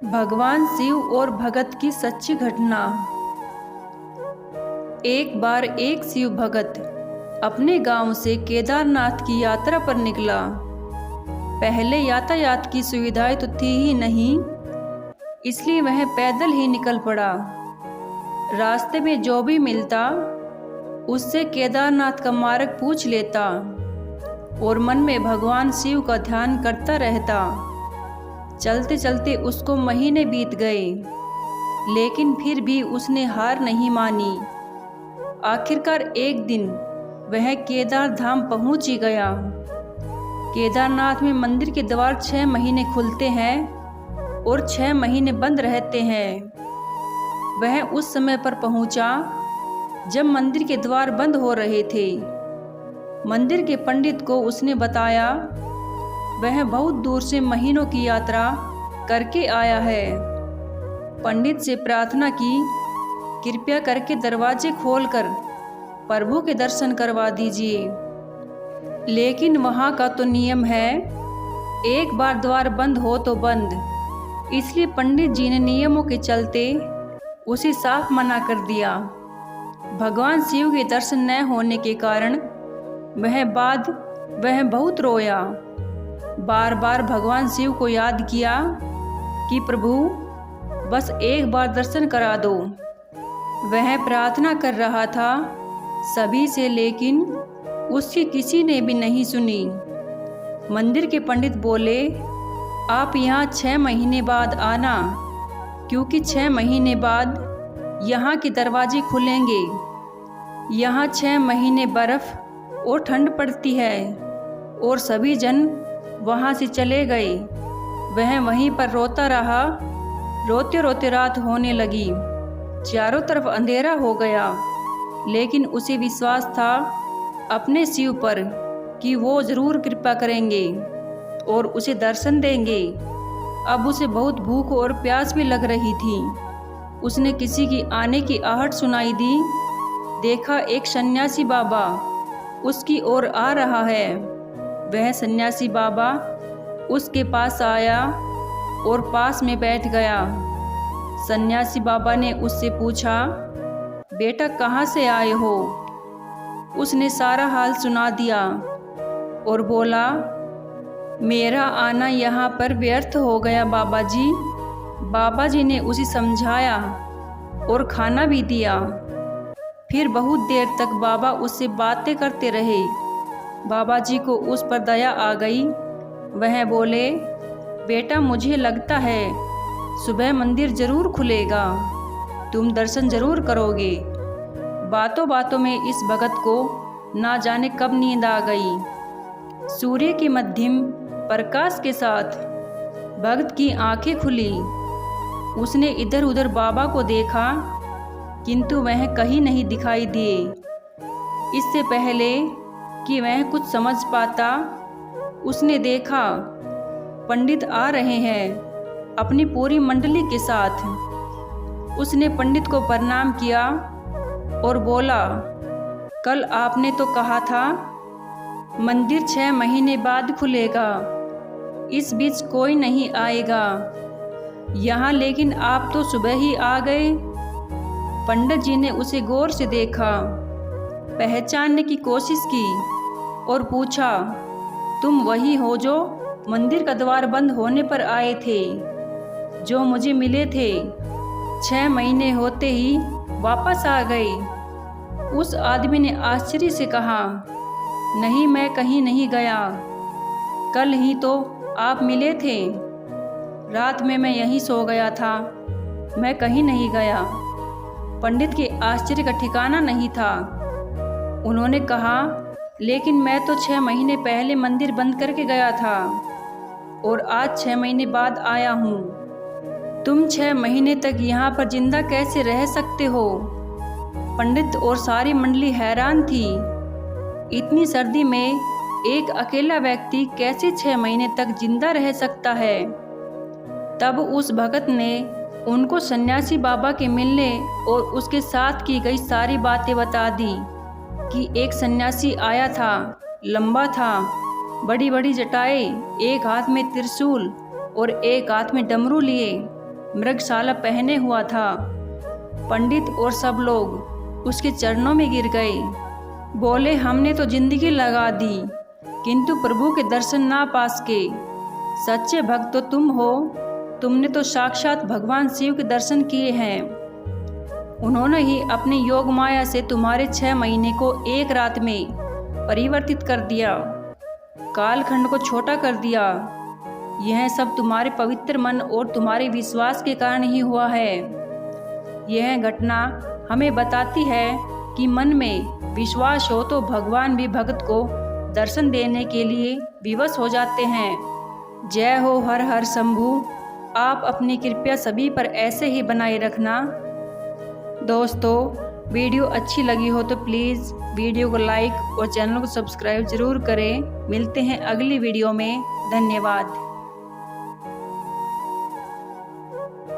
भगवान शिव और भगत की सच्ची घटना। एक बार एक शिव भगत अपने गांव से केदारनाथ की यात्रा पर निकला। पहले यातायात की सुविधाएं तो थी ही नहीं, इसलिए वह पैदल ही निकल पड़ा। रास्ते में जो भी मिलता उससे केदारनाथ का मार्ग पूछ लेता और मन में भगवान शिव का ध्यान करता रहता। चलते चलते उसको महीने बीत गए, लेकिन फिर भी उसने हार नहीं मानी। आखिरकार एक दिन वह केदार धाम पहुंच ही गया। केदारनाथ में मंदिर के द्वार 6 महीने खुलते हैं और 6 महीने बंद रहते हैं। वह उस समय पर पहुंचा जब मंदिर के द्वार बंद हो रहे थे। मंदिर के पंडित को उसने बताया वह बहुत दूर से महीनों की यात्रा करके आया है। पंडित से प्रार्थना की, कृपया करके दरवाजे खोलकर प्रभु के दर्शन करवा दीजिए। लेकिन वहाँ का तो नियम है, एक बार द्वार बंद हो तो बंद। इसलिए पंडित जी ने नियमों के चलते उसे साफ मना कर दिया। भगवान शिव के दर्शन न होने के कारण वह बहुत रोया। बार बार भगवान शिव को याद किया कि प्रभु बस एक बार दर्शन करा दो। वह प्रार्थना कर रहा था सभी से, लेकिन उसकी किसी ने भी नहीं सुनी। मंदिर के पंडित बोले, आप यहाँ 6 महीने बाद आना, क्योंकि 6 महीने बाद यहाँ के दरवाजे खुलेंगे। यहाँ 6 महीने बर्फ़ और ठंड पड़ती है। और सभी जन वहाँ से चले गए। वह वहीं पर रोता रहा। रोते रोते रात होने लगी, चारों तरफ अंधेरा हो गया, लेकिन उसे विश्वास था अपने शिव पर कि वो ज़रूर कृपा करेंगे और उसे दर्शन देंगे। अब उसे बहुत भूख और प्यास भी लग रही थी। उसने किसी की आने की आहट सुनाई दी। देखा एक सन्यासी बाबा उसकी ओर आ रहा है। वह सन्यासी बाबा उसके पास आया और पास में बैठ गया। सन्यासी बाबा ने उससे पूछा, बेटा कहाँ से आए हो? उसने सारा हाल सुना दिया और बोला, मेरा आना यहाँ पर व्यर्थ हो गया बाबा जी। बाबा जी ने उसे समझाया और खाना भी दिया। फिर बहुत देर तक बाबा उससे बातें करते रहे। बाबा जी को उस पर दया आ गई। वह बोले, बेटा मुझे लगता है सुबह मंदिर ज़रूर खुलेगा, तुम दर्शन ज़रूर करोगे। बातों बातों में इस भगत को ना जाने कब नींद आ गई। सूर्य के मध्यम प्रकाश के साथ भगत की आंखें खुली। उसने इधर उधर बाबा को देखा, किंतु वह कहीं नहीं दिखाई दिए। इससे पहले कि वह कुछ समझ पाता, उसने देखा पंडित आ रहे हैं अपनी पूरी मंडली के साथ। उसने पंडित को प्रणाम किया और बोला, कल आपने तो कहा था मंदिर 6 महीने बाद खुलेगा, इस बीच कोई नहीं आएगा यहाँ, लेकिन आप तो सुबह ही आ गए। पंडित जी ने उसे गौर से देखा, पहचानने की कोशिश की और पूछा, तुम वही हो जो मंदिर का द्वार बंद होने पर आए थे, जो मुझे मिले थे? 6 महीने होते ही वापस आ गए। उस आदमी ने आश्चर्य से कहा, नहीं मैं कहीं नहीं गया, कल ही तो आप मिले थे। रात में मैं यहीं सो गया था, मैं कहीं नहीं गया। पंडित के आश्चर्य का ठिकाना नहीं था। उन्होंने कहा, लेकिन मैं तो 6 महीने पहले मंदिर बंद करके गया था और आज 6 महीने बाद आया हूँ। तुम 6 महीने तक यहाँ पर जिंदा कैसे रह सकते हो? पंडित और सारी मंडली हैरान थी। इतनी सर्दी में एक अकेला व्यक्ति कैसे 6 महीने तक जिंदा रह सकता है? तब उस भगत ने उनको सन्यासी बाबा के मिलने और उसके साथ की गई सारी बातें बता दी कि एक सन्यासी आया था, लंबा था, बड़ी बड़ी जटाएं, एक हाथ में त्रिशूल और एक हाथ में डमरू लिए मृगशाला पहने हुआ था। पंडित और सब लोग उसके चरणों में गिर गए। बोले, हमने तो जिंदगी लगा दी किंतु प्रभु के दर्शन ना पा सके। सच्चे भक्त तो तुम हो, तुमने तो साक्षात भगवान शिव के दर्शन किए हैं। उन्होंने ही अपनी योग माया से तुम्हारे 6 महीने को एक रात में परिवर्तित कर दिया, कालखंड को छोटा कर दिया। यह सब तुम्हारे पवित्र मन और तुम्हारे विश्वास के कारण ही हुआ है। यह घटना हमें बताती है कि मन में विश्वास हो तो भगवान भी भक्त को दर्शन देने के लिए विवश हो जाते हैं। जय हो हर हर शंभू। आप अपनी कृपया सभी पर ऐसे ही बनाए रखना। दोस्तों, वीडियो अच्छी लगी हो तो प्लीज़ वीडियो को लाइक और चैनल को सब्सक्राइब जरूर करें। मिलते हैं अगली वीडियो में। धन्यवाद।